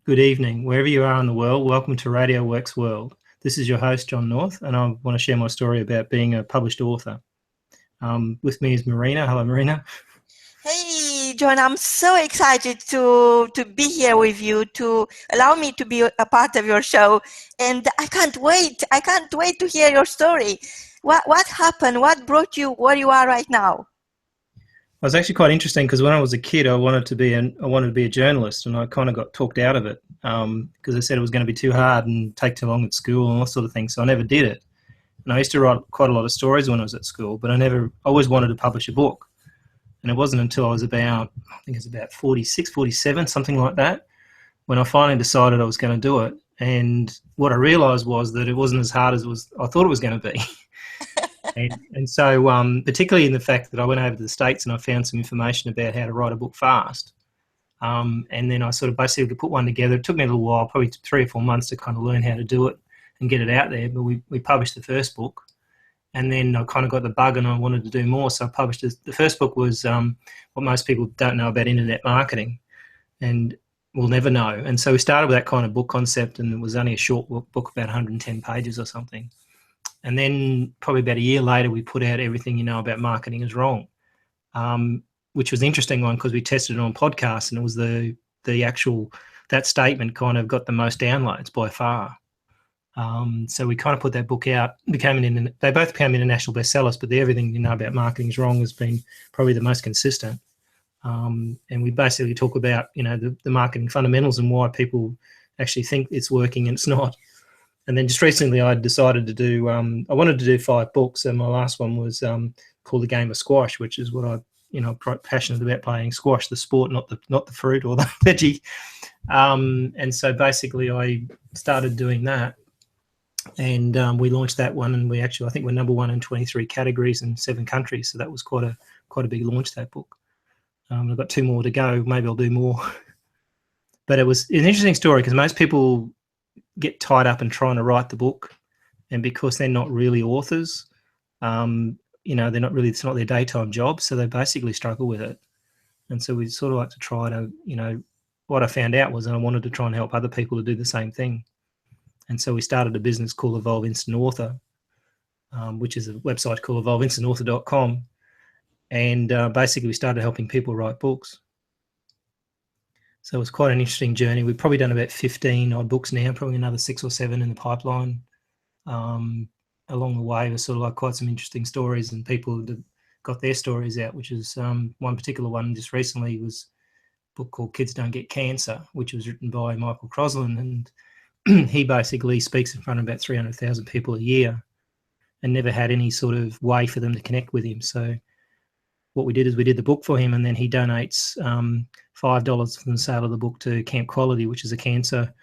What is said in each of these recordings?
good evening, wherever you are in the world. Welcome to W.O.R.K.S World. This is your host, John North, and I want to share my story about being a published author. With me is Marina. Hello, Marina. Hey, John, I'm so excited to be here with you, to allow me to be a part of your show. And I can't wait. I can't wait to hear your story. What happened? What brought you where you are right now? It was actually quite interesting because when I was a kid, I wanted to be a journalist, and I kind of got talked out of it because they said it was going to be too hard and take too long at school and all that sort of thing. So I never did it. And I used to write quite a lot of stories when I was at school, but I always wanted to publish a book. And it wasn't until I was about 46, 47, something like that, when I finally decided I was going to do it. And what I realised was that it wasn't as hard as I thought it was going to be. and so particularly in the fact that I went over to the States and I found some information about how to write a book fast. And then I sort of basically put one together. It took me a little while, probably 3 or 4 months to kind of learn how to do it and get it out there. But we published the first book. And then I kind of got the bug and I wanted to do more. So I published the first book was what most people don't know about internet marketing and will never know. And so we started with that kind of book concept, and it was only a short book, about 110 pages or something. And then probably about a year later, we put out Everything You Know About Marketing Is Wrong, which was an interesting one because we tested it on podcasts, and it was that statement kind of got the most downloads by far. So we kind of put that book out, they both became international bestsellers, but the Everything You Know About Marketing Is Wrong has been probably the most consistent. And we basically talk about, the marketing fundamentals and why people actually think it's working and it's not. And then just recently I decided to do, I wanted to do 5 books, and my last one was called The Game of Squash, which is what I'm passionate about, playing squash, the sport, not the fruit or the veggie. And so basically I started doing that. And we launched that one, and I think we're number 1 in 23 categories in 7 countries. So that was quite a big launch, that book. I've got 2 more to go. Maybe I'll do more. But it was an interesting story because most people get tied up in trying to write the book, and because they're not really authors, they're not really, it's not their daytime job, so they basically struggle with it. And so we sort of like to try to, what I found out was I wanted to try and help other people to do the same thing. And so we started a business called Evolve Instant Author, which is a website called evolveinstantauthor.com. And basically we started helping people write books. So it was quite an interesting journey. We've probably done about 15 odd books now, probably another 6 or 7 in the pipeline. Along the way, there's sort of like quite some interesting stories, and people that got their stories out, which is one particular one just recently was a book called Kids Don't Get Cancer, which was written by Michael Crosland, and he basically speaks in front of about 300,000 people a year and never had any sort of way for them to connect with him. So what we did is we did the book for him, and then he donates $5 from the sale of the book to Camp Quality, which is a cancer,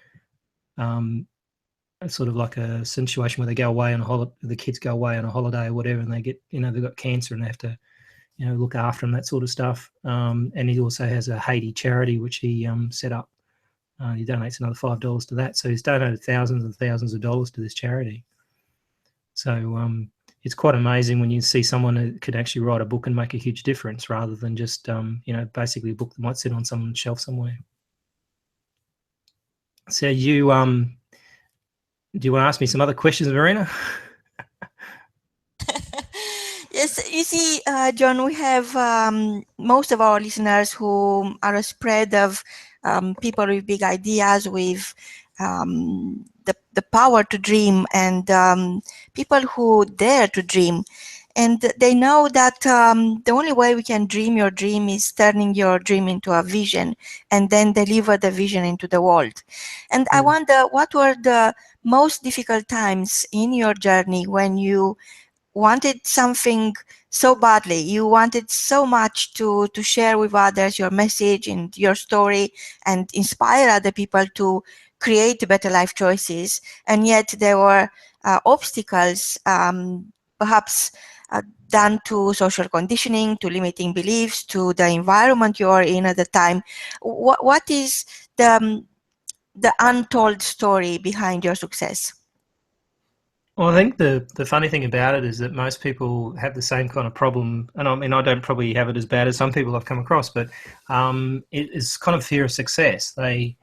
sort of like a situation where they go away on a holiday, the kids go away on a holiday or whatever, and they get, they've got cancer and they have to, look after them, that sort of stuff. And he also has a Haiti charity, which he set up. He donates another $5 to that. So he's donated thousands and thousands of dollars to this charity. So it's quite amazing when you see someone who could actually write a book and make a huge difference, rather than just, basically a book that might sit on someone's shelf somewhere. So do you want to ask me some other questions, Marina? Yes, you see, John, we have most of our listeners who are a spread of people with big ideas, with the power to dream, and people who dare to dream. And they know that the only way we can dream your dream is turning your dream into a vision and then deliver the vision into the world. And I wonder, what were the most difficult times in your journey when you wanted something so badly, you wanted so much to share with others your message and your story and inspire other people to create better life choices, and yet there were obstacles, perhaps done to social conditioning, to limiting beliefs, to the environment you are in at the time. What is the untold story behind your success? Well, I think the funny thing about it is that most people have the same kind of problem, and I mean, I don't probably have it as bad as some people I've come across, but it is kind of fear of success. They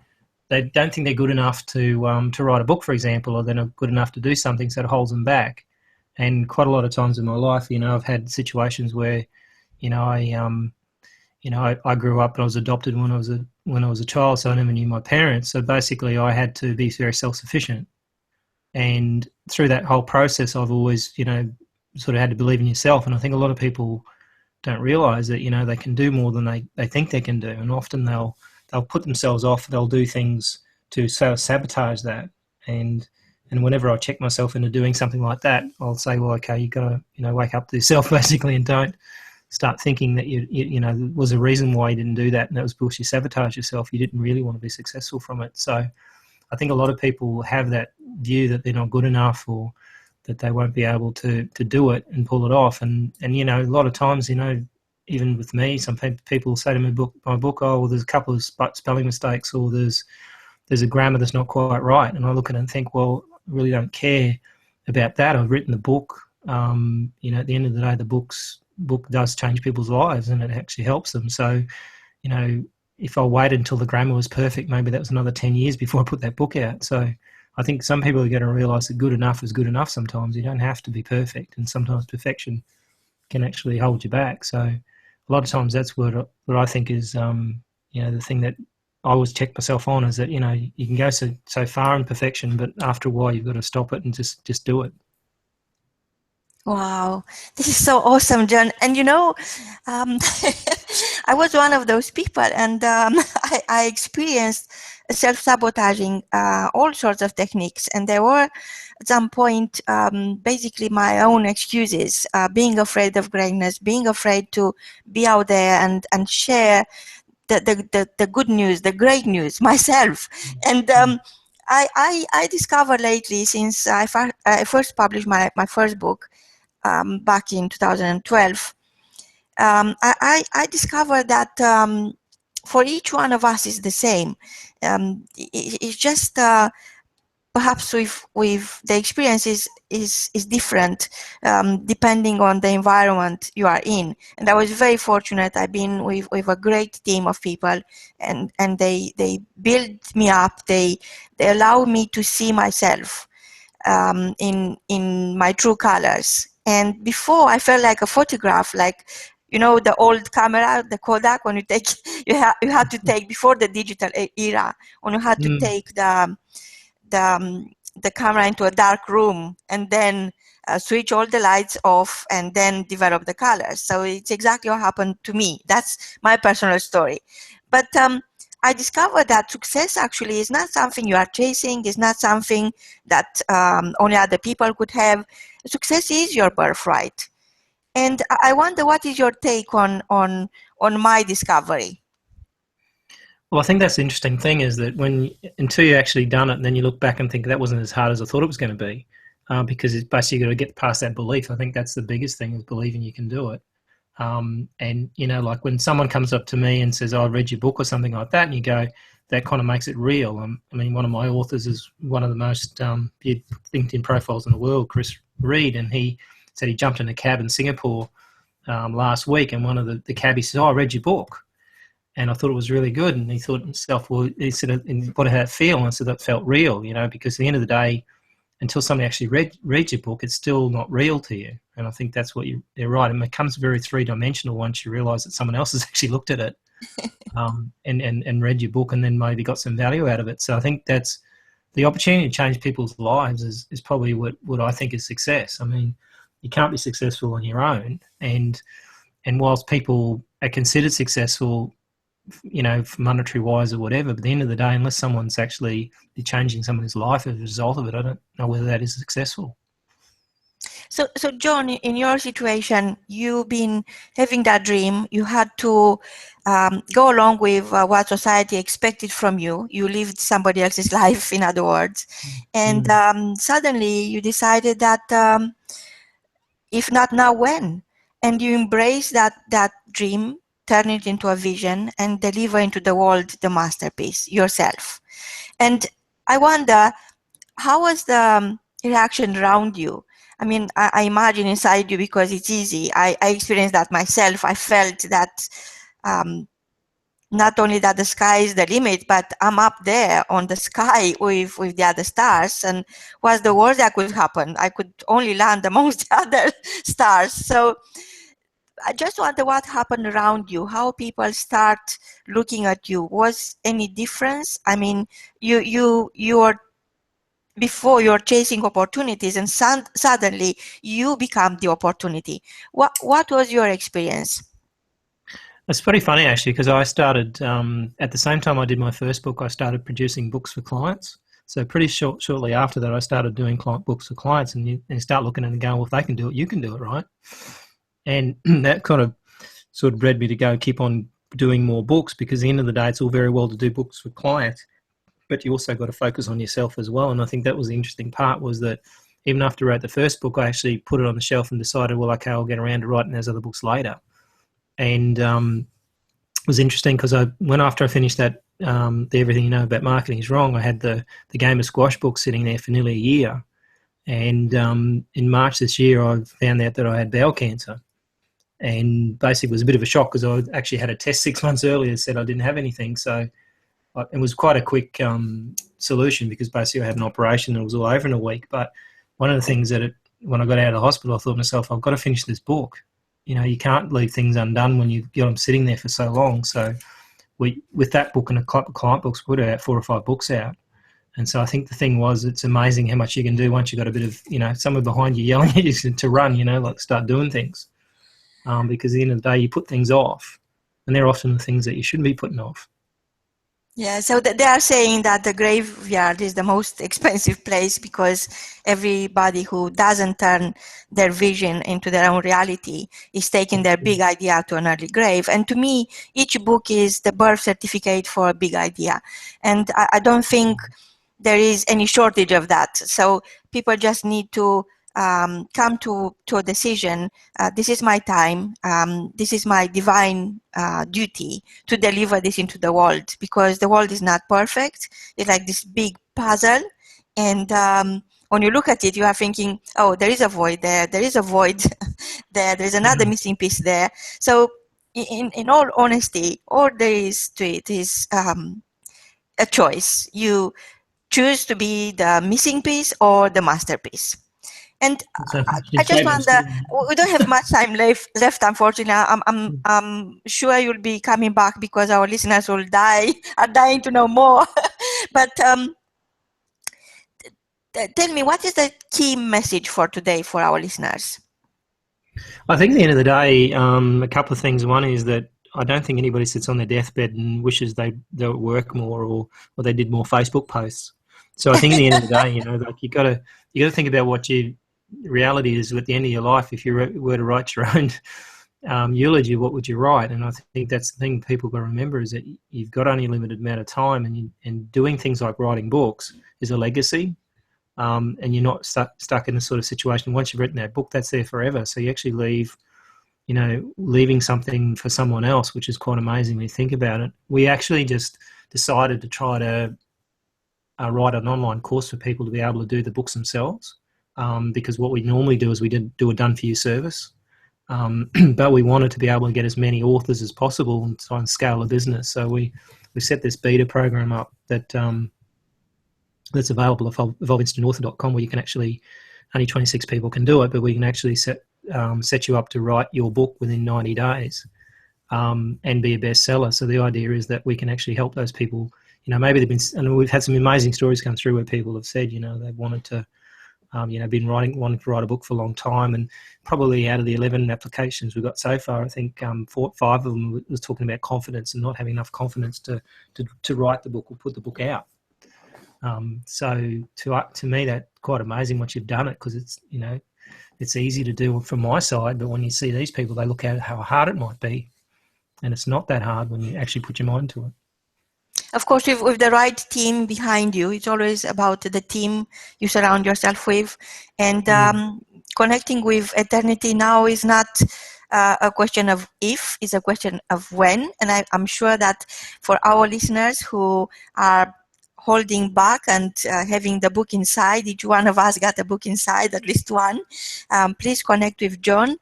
they don't think they're good enough to write a book, for example, or they're not good enough to do something, so it holds them back. And quite a lot of times in my life, I've had situations where, I grew up and I was adopted when I was a child, so I never knew my parents. So basically, I had to be very self-sufficient. And through that whole process, I've always, sort of had to believe in yourself. And I think a lot of people don't realise that they can do more than they think they can do, and often they'll put themselves off. They'll do things to sabotage that. And whenever I check myself into doing something like that, I'll say, well, okay, you've got to wake up to yourself basically, and don't start thinking that there was a reason why you didn't do that, and that was because you sabotaged yourself. You didn't really want to be successful from it. So I think a lot of people have that view that they're not good enough, or that they won't be able to do it and pull it off. And a lot of times, even with me, some people say to my book, oh, well, there's a couple of spelling mistakes, or there's a grammar that's not quite right. And I look at it and think, well, I really don't care about that. I've written the book. At the end of the day, the book does change people's lives, and it actually helps them. So, if I waited until the grammar was perfect, maybe that was another 10 years before I put that book out. So I think some people are going to realise that good enough is good enough sometimes. You don't have to be perfect, and sometimes perfection can actually hold you back. So a lot of times that's what I think is, the thing that I always check myself on, is that, you can go so far in perfection, but after a while you've got to stop it and just do it. Wow, this is so awesome, John. And I was one of those people, and I experienced self-sabotaging all sorts of techniques, and there were at some point basically my own excuses, being afraid of greatness, being afraid to be out there and share the good news, the great news myself. And I discovered lately, since I first published my first book back in 2012, I discovered that for each one of us is the same. It's just perhaps with the experience is different depending on the environment you are in. And I was very fortunate. I've been with a great team of people, and they build me up. They allow me to see myself in my true colors. And before, I felt like a photograph, like the old camera, the Kodak, when you take you had to take before the digital era, when you had to take the camera into a dark room and then switch all the lights off and then develop the colors. So it's exactly what happened to me. That's my personal story. But I discovered that success actually is not something you are chasing, is not something that only other people could have. Success is your birthright. And I wonder, what is your take on my discovery? Well, I think that's the interesting thing, is that until you actually done it, and then you look back and think that wasn't as hard as I thought it was going to be, because it's basically got to get past that belief. I think that's the biggest thing, is believing you can do it. And like when someone comes up to me and says, "Oh, I read your book," or something like that, and you go, that kind of makes it real. I mean, one of my authors is one of the most viewed LinkedIn profiles in the world, Chris Reed, and he said he jumped in a cab in Singapore last week, and one of the cabbies said, "Oh, I read your book." And I thought it was really good. And he thought to himself, well, he said, what did that feel? And I said, that felt real, because at the end of the day, until somebody actually reads your book, it's still not real to you. And I think that's what they're right. And it becomes very three-dimensional once you realise that someone else has actually looked at it and read your book, and then maybe got some value out of it. So I think that's the opportunity to change people's lives is probably what I think is success. I mean, you can't be successful on your own. And whilst people are considered successful, monetary wise or whatever, but at the end of the day, unless someone's actually changing someone's life as a result of it, I don't know whether that is successful. So John, in your situation, you've been having that dream. You had to go along with what society expected from you. You lived somebody else's life, in other words. And suddenly you decided that if not now, when? And you embrace that dream, turn it into a vision, and deliver into the world the masterpiece yourself. And I wonder, how was the reaction around you? I mean, I imagine inside you, because it's easy. I experienced that myself. I felt that not only that the sky is the limit, but I'm up there on the sky with the other stars. And what's the worst that could happen? I could only land amongst the other stars. So I just wonder what happened around you, how people start looking at you. Was any difference? I mean, you are before you're chasing opportunities, and suddenly you become the opportunity. What was your experience? It's pretty funny actually, because I started at the same time I did my first book. I started producing books for clients. So pretty shortly after that, I started doing books for clients, and you start looking and going, well, if they can do it, you can do it, right? And that kind of sort of bred me to go keep on doing more books, because at the end of the day, it's all very well to do books for clients, but you also got to focus on yourself as well. And I think that was the interesting part, was that even after I wrote the first book, I actually put it on the shelf and decided, well, okay, I'll get around to writing those other books later. And it was interesting because after I finished that, the Everything You Know About Marketing Is Wrong, I had the Game of Squash book sitting there for nearly a year. And in March this year, I found out that I had bowel cancer. And basically it was a bit of a shock, because I actually had a test 6 months earlier that said I didn't have anything. So it was quite a quick solution, because basically I had an operation and it was all over in a week. But one of the things when I got out of the hospital, I thought to myself, I've got to finish this book. You know, you can't leave things undone when you've got them sitting there for so long. So with that book and a client books, we put out 4 or 5 books out. And so I think the thing was, it's amazing how much you can do once you've got a bit of, someone behind you yelling at you to run, like start doing things. Because at the end of the day, you put things off, and they're often the things that you shouldn't be putting off. Yeah, so they are saying that the graveyard is the most expensive place, because everybody who doesn't turn their vision into their own reality is taking their big idea to an early grave. And to me, each book is the birth certificate for a big idea. And I don't think there is any shortage of that. So people just need to come to a decision. This is my time. This is my divine duty to deliver this into the world, because the world is not perfect. It's like this big puzzle. And when you look at it, you are thinking, oh, there is a void there. There is a void there. There is another missing piece there. So in all honesty, all there is to it is a choice. You choose to be the missing piece or the masterpiece. And I just wonder, we don't have much time left, unfortunately. I'm sure you'll be coming back, because our listeners are dying to know more. But tell me, what is the key message for today for our listeners? I think at the end of the day, a couple of things. One is that I don't think anybody sits on their deathbed and wishes they were at work more, or they did more Facebook posts. So I think at the end of the day, like you got to think about what your reality is at the end of your life. If you were to write your own eulogy, what would you write? And I think that's the thing people got to remember, is that you've got only a limited amount of time, and doing things like writing books is a legacy. And you're not stuck in a sort of situation. Once you've written that book, that's there forever. So you actually leaving something for someone else, which is quite amazing when you think about it. We actually just decided to try to write an online course for people to be able to do the books themselves, because what we normally do is we do a done-for-you service. But we wanted to be able to get as many authors as possible and try and scale a business. So we set this beta program up that's available at evolveinstantauthor.com, where you can actually, only 26 people can do it, but we can actually set you up to write your book within 90 days and be a bestseller. So the idea is that we can actually help those people. Maybe they've been, and we've had some amazing stories come through where people have said, they've wanted to, wanting to write a book for a long time, and probably out of the 11 applications we've got so far, I think 5 of them was talking about confidence and not having enough confidence to write the book or put the book out. So to me, that's quite amazing once you've done it, because it's easy to do from my side, but when you see these people, they look at how hard it might be, and it's not that hard when you actually put your mind to it. Of course, with the right team behind you, it's always about the team you surround yourself with, and connecting with eternity now is not a question of if, it's a question of when. And I'm sure that for our listeners who are holding back and having the book inside, each one of us got a book inside, at least one, please connect with John.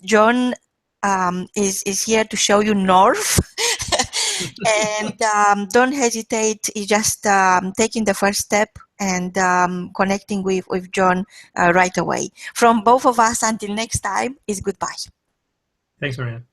John is here to show you north. And don't hesitate. You just taking the first step and connecting with John right away. From both of us, until next time, is goodbye. Thanks, Maria.